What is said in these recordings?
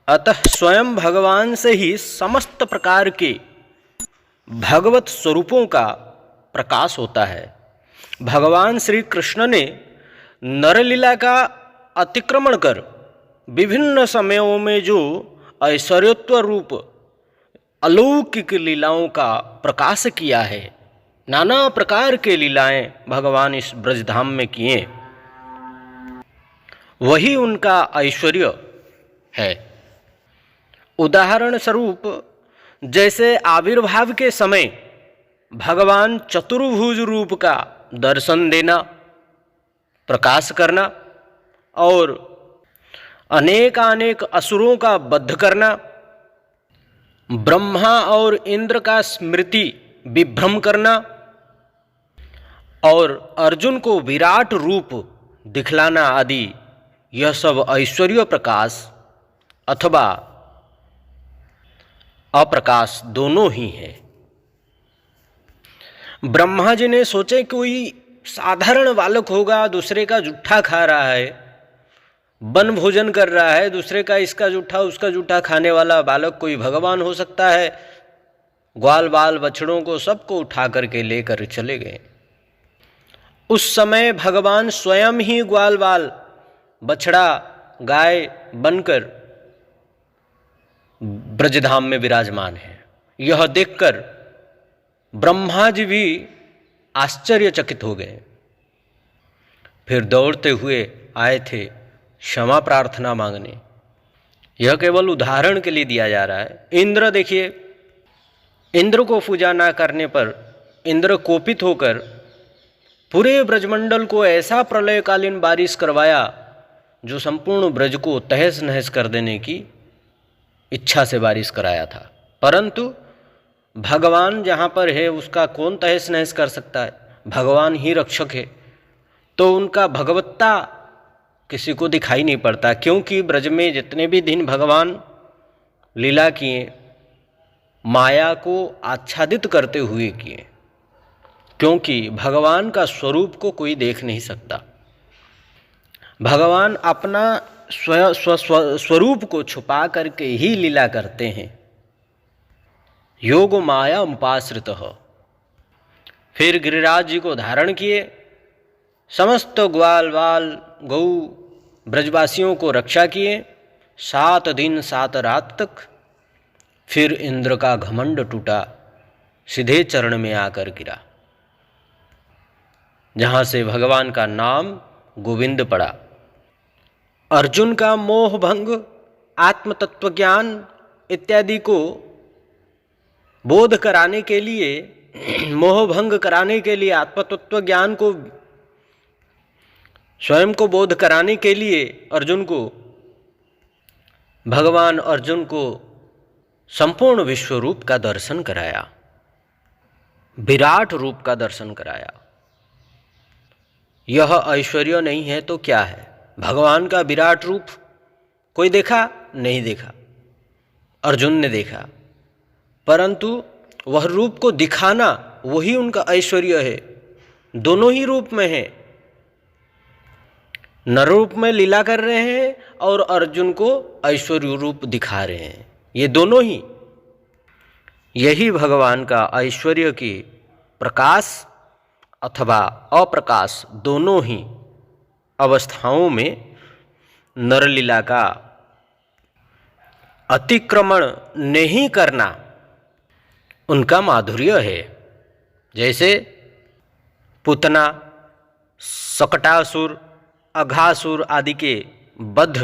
अतः स्वयं भगवान से ही समस्त प्रकार के भगवत स्वरूपों का प्रकाश होता है। भगवान श्री कृष्ण ने नरलीला का अतिक्रमण कर विभिन्न समयों में जो ऐश्वर्यत्व रूप अलौकिक लीलाओं का प्रकाश किया है, नाना प्रकार के लीलाएं भगवान इस ब्रजधाम में किए, वही उनका ऐश्वर्य है। उदाहरण स्वरूप जैसे आविर्भाव के समय भगवान चतुर्भुज रूप का दर्शन देना, प्रकाश करना और अनेकानेक असुरों का वध करना, ब्रह्मा और इंद्र का स्मृति विभ्रम करना और अर्जुन को विराट रूप दिखलाना आदि, यह सब ऐश्वर्य प्रकाश अथवा अप्रकाश दोनों ही है। ब्रह्मा जी ने सोचे कोई साधारण बालक होगा, दूसरे का जूठा खा रहा है, वन भोजन कर रहा है, दूसरे का इसका जूठा उसका जूठा खाने वाला बालक कोई भगवान हो सकता है। ग्वाल बाल बछड़ों को सबको उठा करके लेकर चले गए। उस समय भगवान स्वयं ही ग्वाल बाल बछड़ा गाय बनकर ब्रजधाम में विराजमान है। यह देखकर ब्रह्मा जी भी आश्चर्यचकित हो गए। फिर दौड़ते हुए आए थे क्षमा प्रार्थना मांगने। यह केवल उदाहरण के लिए दिया जा रहा है। इंद्र देखिए, इंद्र को पूजा ना करने पर इंद्र कोपित होकर पूरे ब्रजमंडल को ऐसा प्रलयकालीन बारिश करवाया जो संपूर्ण ब्रज को तहस नहस कर देने की इच्छा से बारिश कराया था। परंतु भगवान जहाँ पर है उसका कौन तहस नहस कर सकता है? भगवान ही रक्षक है। तो उनका भगवत्ता किसी को दिखाई नहीं पड़ता, क्योंकि ब्रज में जितने भी दिन भगवान लीला किए माया को आच्छादित करते हुए किए, क्योंकि भगवान का स्वरूप को कोई देख नहीं सकता। भगवान अपना स्वरूप को छुपा करके ही लीला करते हैं। योग माया उपाश्रित हो। फिर गिरिराज जी को धारण किए, समस्त ग्वाल बाल गौ ब्रजवासियों को रक्षा किए 7 दिन 7 रात तक। फिर इंद्र का घमंड टूटा, सीधे चरण में आकर गिरा, जहाँ से भगवान का नाम गोविंद पड़ा। अर्जुन का मोह भंग, आत्म तत्व ज्ञान इत्यादि को बोध कराने के लिए, मोह भंग कराने के लिए, आत्म तत्व ज्ञान को स्वयं को बोध कराने के लिए अर्जुन को, भगवान अर्जुन को संपूर्ण विश्व रूप का दर्शन कराया, विराट रूप का दर्शन कराया। यह ऐश्वर्य नहीं है तो क्या है? भगवान का विराट रूप कोई देखा? नहीं देखा। अर्जुन ने देखा, परंतु वह रूप को दिखाना वही उनका ऐश्वर्य है। दोनों ही रूप में है, नर रूप में लीला कर रहे हैं और अर्जुन को ऐश्वर्य रूप दिखा रहे हैं। ये दोनों ही, यही भगवान का ऐश्वर्य की प्रकाश अथवा अप्रकाश दोनों ही अवस्थाओं में नरलीला का अतिक्रमण नहीं करना उनका माधुर्य है। जैसे पुतना, सकटासुर, अघासुर आदि के वध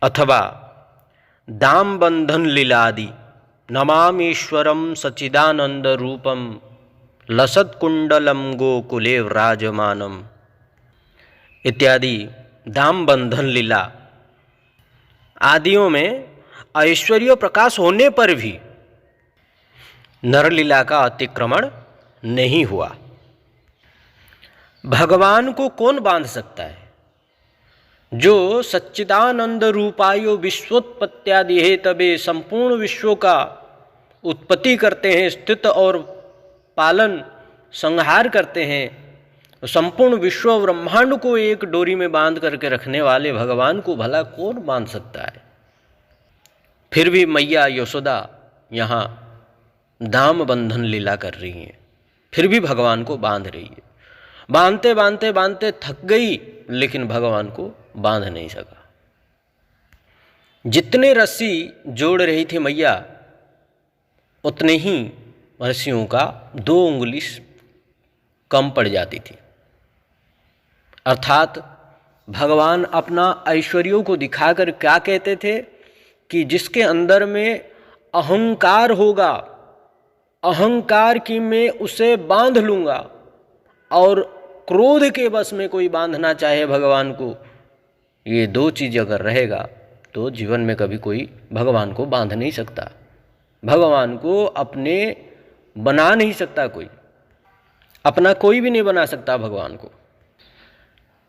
अथवा दाम बंधन लीला आदि, नमामीश्वरम सच्चिदानंद रूपम लसत्कुंडलम गोकुले विराजमानम इत्यादि दाम बंधन लीला आदियों में ऐश्वर्य प्रकाश होने पर भी नरलीला का अतिक्रमण नहीं हुआ। भगवान को कौन बांध सकता है? जो सच्चिदानंद रूपायो विश्वोत्पत्त्यादि है तबे संपूर्ण विश्व का उत्पत्ति करते हैं, स्थित और पालन संहार करते हैं, संपूर्ण विश्व ब्रह्मांड को एक डोरी में बांध करके रखने वाले भगवान को भला कौन बांध सकता है? फिर भी मैया यशोदा यहाँ दाम बंधन लीला कर रही हैं, फिर भी भगवान को बांध रही है। बांधते बांधते बांधते थक गई, लेकिन भगवान को बांध नहीं सका। जितने रस्सी जोड़ रही थी मैया, उतने ही रस्सियों का 2 उंगली कम पड़ जाती थी। अर्थात भगवान अपना ऐश्वर्यों को दिखाकर क्या कहते थे कि जिसके अंदर में अहंकार होगा, अहंकार की मैं उसे बांध लूँगा, और क्रोध के वश में कोई बांधना चाहे भगवान को, ये 2 चीज़ अगर रहेगा तो जीवन में कभी कोई भगवान को बांध नहीं सकता, भगवान को अपने बना नहीं सकता, कोई अपना कोई भी नहीं बना सकता भगवान को।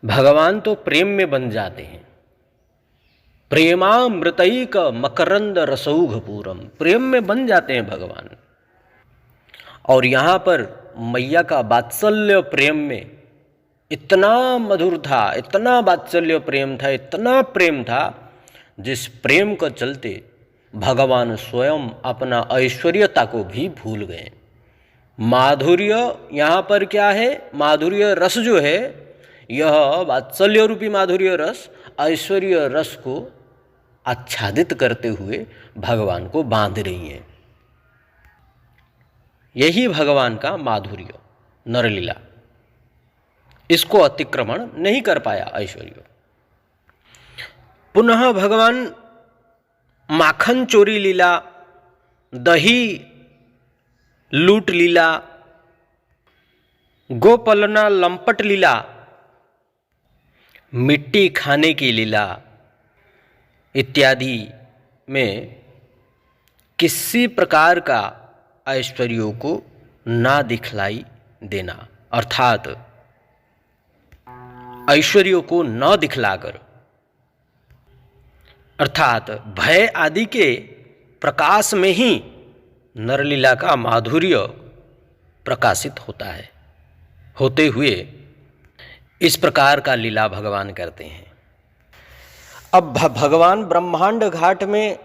भगवान तो प्रेम में बन जाते हैं। प्रेमामृतैक मकरंद रसौघ पूरम, प्रेम में बन जाते हैं भगवान। और यहाँ पर मैया का वात्सल्य प्रेम में इतना मधुर था, इतना वात्सल्य प्रेम था, इतना प्रेम था, जिस प्रेम को चलते भगवान स्वयं अपना ऐश्वर्यता को भी भूल गए। माधुर्य यहाँ पर क्या है? माधुर्य रस जो है, यह वात्सल्य रूपी माधुर्य रस ऐश्वर्य रस को आच्छादित करते हुए भगवान को बांध रही है। यही भगवान का माधुर्य नरलीला, इसको अतिक्रमण नहीं कर पाया ऐश्वर्य। पुनः भगवान माखन चोरी लीला, दही लूट लीला, गोपलना लंपट लीला, मिट्टी खाने की लीला इत्यादि में किसी प्रकार का ऐश्वर्यों को ना दिखलाई देना, अर्थात ऐश्वर्यों को न दिखलाकर, अर्थात भय आदि के प्रकाश में ही नरलीला का माधुर्य प्रकाशित होता है। होते हुए इस प्रकार का लीला भगवान करते हैं। अब भगवान ब्रह्मांड घाट में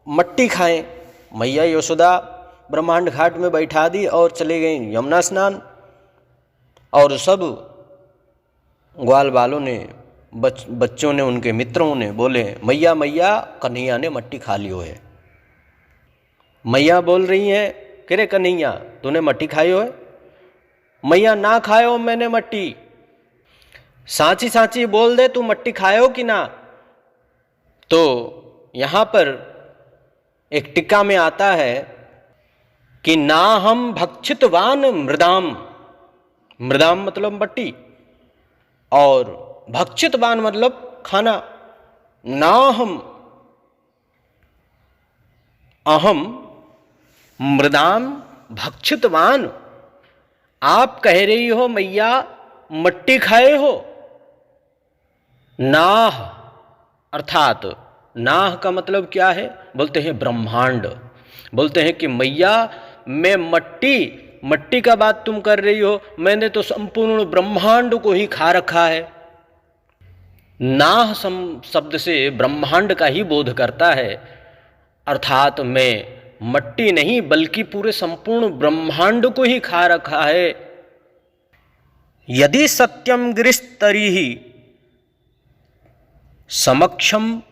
मट्टी खाएं, मैया यशोदा ब्रह्मांड घाट में बैठा दी और चले गई यमुना स्नान। और सब ग्वाल बालों ने, बच्चों ने, उनके मित्रों ने बोले, मैया मैया कन्हैया ने मट्टी खा लियो है। मैया बोल रही हैं, करे कन्हैया तूने मट्टी खाई है? मैया ना खायो मैंने मट्टी, सांची सांची बोल दे तू मट्टी खायो कि ना। तो यहाँ पर एक टीका में आता है कि ना हम भक्षितवान मृदाम, मृदाम मतलब मट्टी और भक्षितवान मतलब खाना। ना हम, अहम मृदाम भक्षितवान, आप कह रही हो मैया मट्टी खाए हो। नाह, अर्थात नाह का मतलब क्या है? बोलते हैं ब्रह्मांड। बोलते हैं कि मैया मैं मट्टी का बात तुम कर रही हो, मैंने तो संपूर्ण ब्रह्मांड को ही खा रखा है। नाह शब्द से ब्रह्मांड का ही बोध करता है, अर्थात मैं मट्टी नहीं बल्कि पूरे संपूर्ण ब्रह्मांड को ही खा रखा है। यदि सत्यम गिरिस्तरीहि समक्षम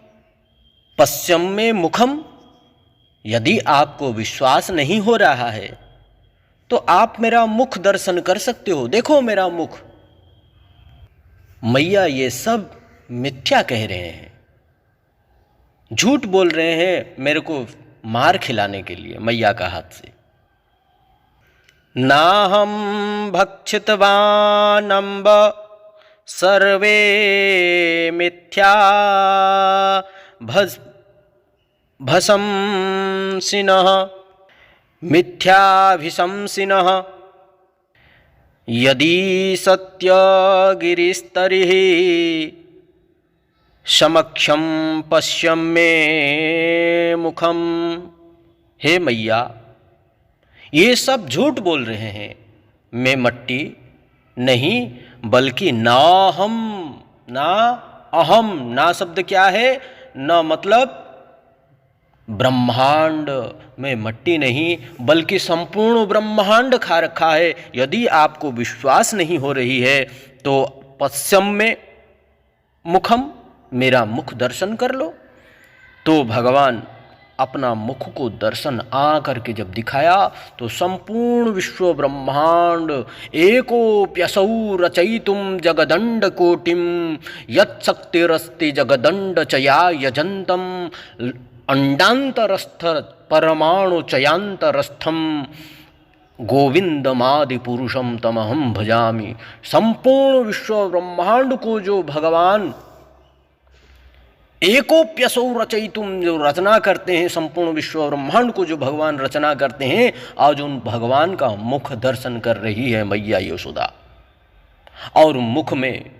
पश्चिमे मुखम, यदि आपको विश्वास नहीं हो रहा है तो आप मेरा मुख दर्शन कर सकते हो, देखो मेरा मुख। मैया ये सब मिथ्या कह रहे हैं, झूठ बोल रहे हैं मेरे को मार खिलाने के लिए मैया का हाथ से। नाहम भक्षितवानम्ब सर्वे मिथ्या भशंसिनः मिथ्याभिशंसिनः, यदि सत्यगिरिस्तरिः समक्षम पश्यमे मुखम। हे मैया ये सब झूठ बोल रहे हैं, मैं मट्टी नहीं बल्कि ना हम ना अहम। ना शब्द क्या है? न मतलब ब्रह्मांड में मट्टी नहीं बल्कि संपूर्ण ब्रह्मांड खा रखा है। यदि आपको विश्वास नहीं हो रही है तो पश्चिम में मुखम, मेरा मुख दर्शन कर लो। तो भगवान अपना मुख को दर्शन आ करके जब दिखाया तो संपूर्ण विश्व ब्रह्मांड एकोप्यसौ रचयितुं जगदंड कोटिम यत्शक्तिरस्ति जगदंड चया यजंतम अंडांतरस्थ परमाणु चयांतरस्थम गोविंदमादि पुरुषम तमहम भजामि। संपूर्ण विश्व ब्रह्मांड को जो भगवान एकोप्यसौ रचयितुम, जो रचना करते हैं, संपूर्ण विश्व ब्रह्मांड को जो भगवान रचना करते हैं, आज उन भगवान का मुख दर्शन कर रही है मैया यशोदा। और मुख में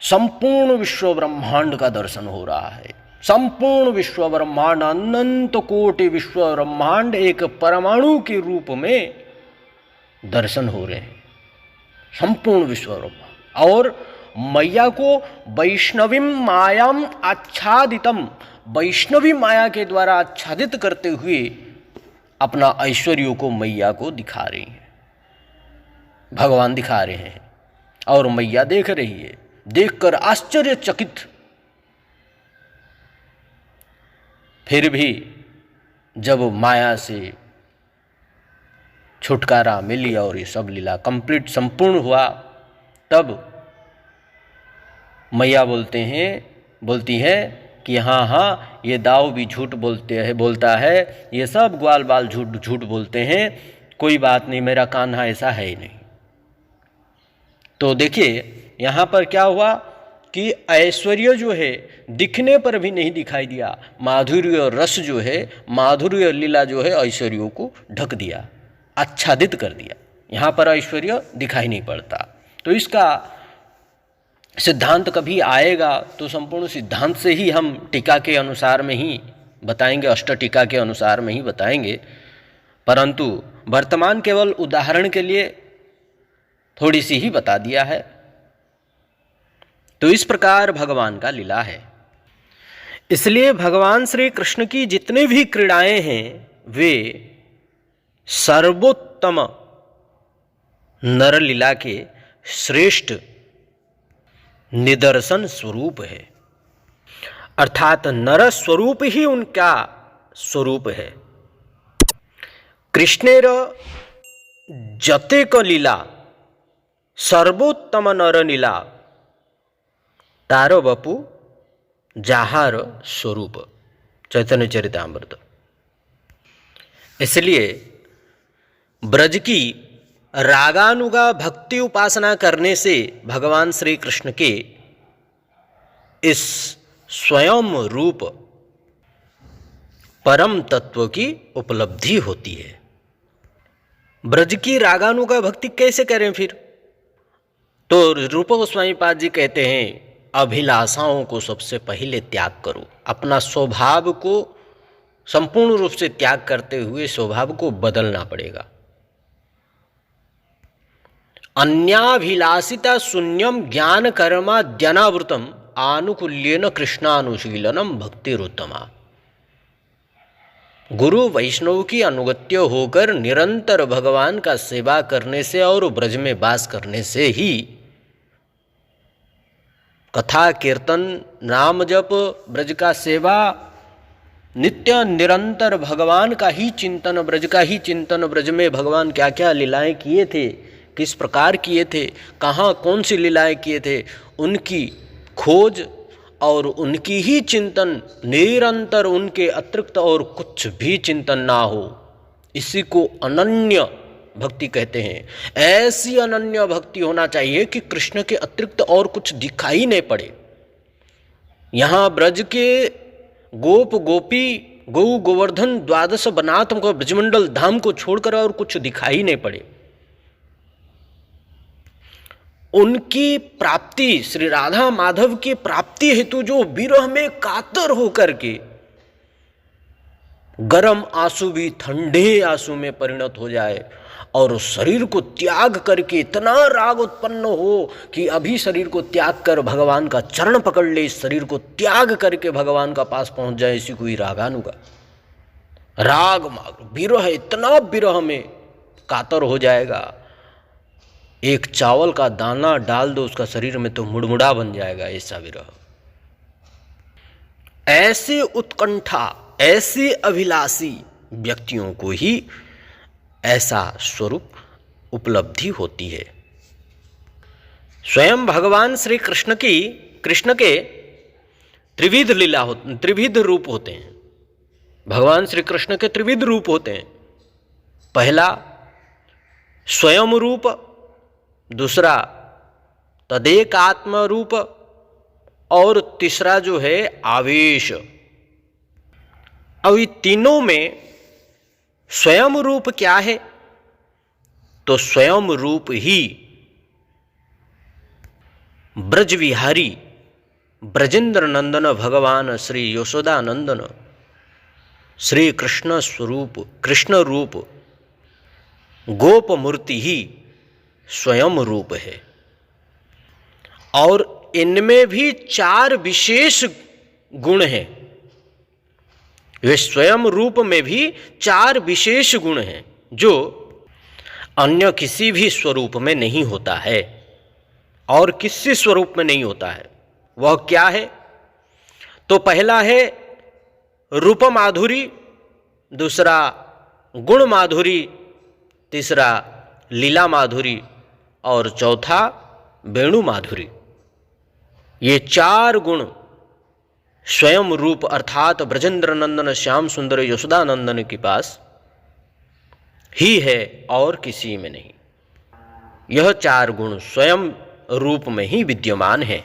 संपूर्ण विश्व ब्रह्मांड का दर्शन हो रहा है। संपूर्ण विश्व ब्रह्मांड, अनंत कोटि विश्व ब्रह्मांड एक परमाणु के रूप में दर्शन हो रहे हैं, संपूर्ण विश्व ब्रह्मांड। और मैया को वैष्णवी मायाम आच्छादितम, वैष्णवी माया के द्वारा आच्छादित करते हुए अपना ऐश्वर्य को मैया को दिखा रही हैं, भगवान दिखा रहे हैं। और मैया देख रही है, देखकर आश्चर्यचकित। फिर भी जब माया से छुटकारा मिली और ये सब लीला कंप्लीट संपूर्ण हुआ, तब मैया बोलती है कि हाँ हाँ ये दाऊ भी झूठ बोलता है, ये सब ग्वाल बाल झूठ बोलते हैं, कोई बात नहीं, मेरा कान्हा ऐसा है ही नहीं। तो देखिए यहाँ पर क्या हुआ कि ऐश्वर्य जो है दिखने पर भी नहीं दिखाई दिया, माधुर्य रस जो है, माधुर्य लीला जो है ऐश्वर्यों को ढक दिया, आच्छादित कर दिया। यहाँ पर ऐश्वर्य दिखाई नहीं पड़ता। तो इसका सिद्धांत कभी आएगा तो संपूर्ण सिद्धांत से ही हम टीका के अनुसार में ही बताएंगे, अष्ट टीका के अनुसार में ही बताएंगे, परंतु वर्तमान केवल उदाहरण के लिए थोड़ी सी ही बता दिया है। तो इस प्रकार भगवान का लीला है। इसलिए भगवान श्री कृष्ण की जितने भी क्रीड़ाएं हैं वे सर्वोत्तम नरलीला के श्रेष्ठ निदर्शन स्वरूप है, अर्थात नर स्वरूप ही उनका स्वरूप है। कृष्णेर जतेक लीला सर्वोत्तम नरलीला तार बपु जाहार स्वरूप, चैतन्य चरितामृत। इसलिए ब्रज की रागानुगा भक्ति उपासना करने से भगवान श्री कृष्ण के इस स्वयं रूप परम तत्व की उपलब्धि होती है। ब्रज की रागानुगा भक्ति कैसे करें फिर? तो रूप गोस्वामी पाद जी कहते हैं अभिलाषाओं को सबसे पहले त्याग करो, अपना स्वभाव को संपूर्ण रूप से त्याग करते हुए स्वभाव को बदलना पड़ेगा। अन्याभिलाषिता शून्यम ज्ञान कर्मा ज्ञानावृतम आनुकूल्येन कृष्णानुशीलनम भक्तिरुत्तमा। गुरु वैष्णव की अनुगत्य होकर निरंतर भगवान का सेवा करने से और ब्रज में वास करने से ही कथा कीर्तन नाम जप ब्रज का सेवा नित्य निरंतर भगवान का ही चिंतन, ब्रज का ही चिंतन, ब्रज में भगवान क्या क्या लीलाएं किए थे, किस प्रकार किए थे, कहाँ कौन सी लीलाएं किए थे, उनकी खोज और उनकी ही चिंतन, निरंतर उनके अतिरिक्त और कुछ भी चिंतन ना हो, इसी को अनन्य भक्ति कहते हैं। ऐसी अनन्य भक्ति होना चाहिए कि कृष्ण के अतिरिक्त और कुछ दिखाई नहीं पड़े। यहाँ ब्रज के गोप गोपी गौ गोवर्धन द्वादश बनातम को ब्रजमंडल धाम को छोड़कर और कुछ दिखाई नहीं पड़े। उनकी प्राप्ति, श्री राधा माधव की प्राप्ति हेतु जो विरह में कातर होकर के गर्म आंसू भी ठंडे आंसू में परिणत हो जाए और शरीर को त्याग करके इतना राग उत्पन्न हो कि अभी शरीर को त्याग कर भगवान का चरण पकड़ ले, इस शरीर को त्याग करके भगवान का पास पहुंच जाए, इसी को ही रागानुगा, राग माग विरह, इतना विरह में कातर हो जाएगा, एक चावल का दाना डाल दो उसका शरीर में तो मुड़मुड़ा बन जाएगा, ऐसा विरह। ऐसे उत्कंठा, ऐसे अभिलाषी व्यक्तियों को ही ऐसा स्वरूप उपलब्धि होती है। स्वयं भगवान श्री कृष्ण के त्रिविध लीला त्रिविध रूप होते हैं। भगवान श्री कृष्ण के त्रिविध रूप होते हैं। पहला स्वयं रूप, दूसरा तदेकात्म रूप और तीसरा जो है आवेश। अब ये तीनों में स्वयं रूप क्या है? तो स्वयं रूप ही ब्रज विहारी ब्रजेंद्र नंदन भगवान श्री यशोदानंदन श्री कृष्ण स्वरूप कृष्ण रूप गोप मूर्ति ही स्वयं रूप है। और इनमें भी 4 विशेष गुण हैं। वे स्वयं रूप में भी 4 विशेष गुण हैं जो अन्य किसी भी स्वरूप में नहीं होता है और किसी स्वरूप में नहीं होता है। वह क्या है? तो पहला है रूप माधुरी, दूसरा गुण माधुरी, तीसरा लीला माधुरी और चौथा वेणु माधुरी। ये 4 गुण स्वयं रूप अर्थात ब्रजेंद्र नंदन श्याम सुंदर यशोदानंदन के पास ही है और किसी में नहीं। यह 4 गुण स्वयं रूप में ही विद्यमान है।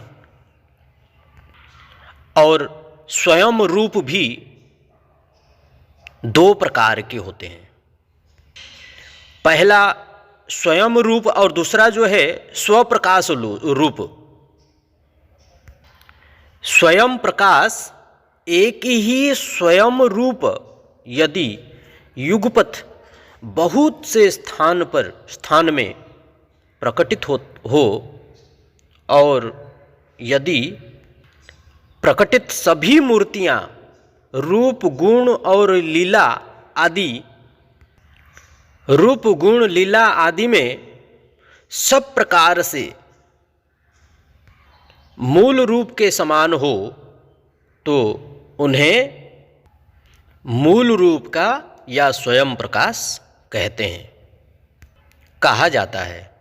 और स्वयं रूप भी 2 प्रकार के होते हैं। पहला स्वयं रूप और दूसरा जो है स्वप्रकाश रूप। स्वयं प्रकाश एक ही स्वयं रूप यदि युगपथ बहुत से स्थान में प्रकटित हो और यदि प्रकटित सभी मूर्तियां रूप गुण और लीला आदि रूप गुण लीला आदि में सब प्रकार से मूल रूप के समान हो तो उन्हें मूल रूप का या स्वयं प्रकाश कहते हैं, कहा जाता है।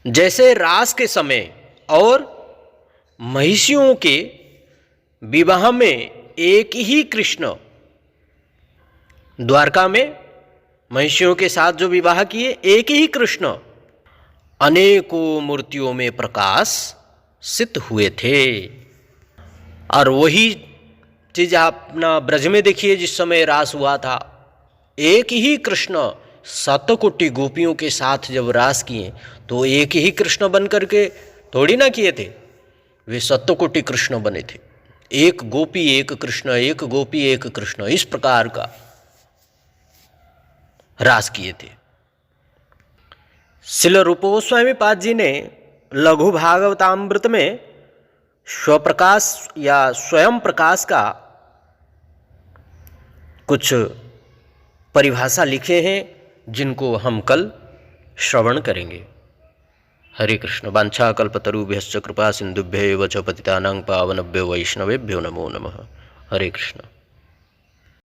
जैसे रास के समय और महिषियों के विवाह में एक ही कृष्ण, द्वारका में महिषियों के साथ जो विवाह किए एक ही कृष्ण अनेकों मूर्तियों में प्रकाश सिद्ध हुए थे। और वही चीज आप अपना ब्रज में देखिए, जिस समय रास हुआ था एक ही कृष्ण 7 कोटि गोपियों के साथ जब रास किए तो एक ही कृष्ण बन करके थोड़ी ना किए थे, वे 7 कोटि कृष्ण बने थे। एक गोपी एक कृष्ण, एक गोपी एक कृष्ण, इस प्रकार का रास किए थे। श्रील रूप गोस्वामी पाद जी ने लघु भागवतामृत में स्वप्रकाश या स्वयं प्रकाश का कुछ परिभाषा लिखे हैं जिनको हम कल श्रवण करेंगे। हरे कृष्ण। वांछा कल्पतरुभ्यश्च कृपा सिंधुभ्यैव च पतितानां पावनेभ्यो वैष्णवेभ्यो नमो नमः। हरे कृष्ण।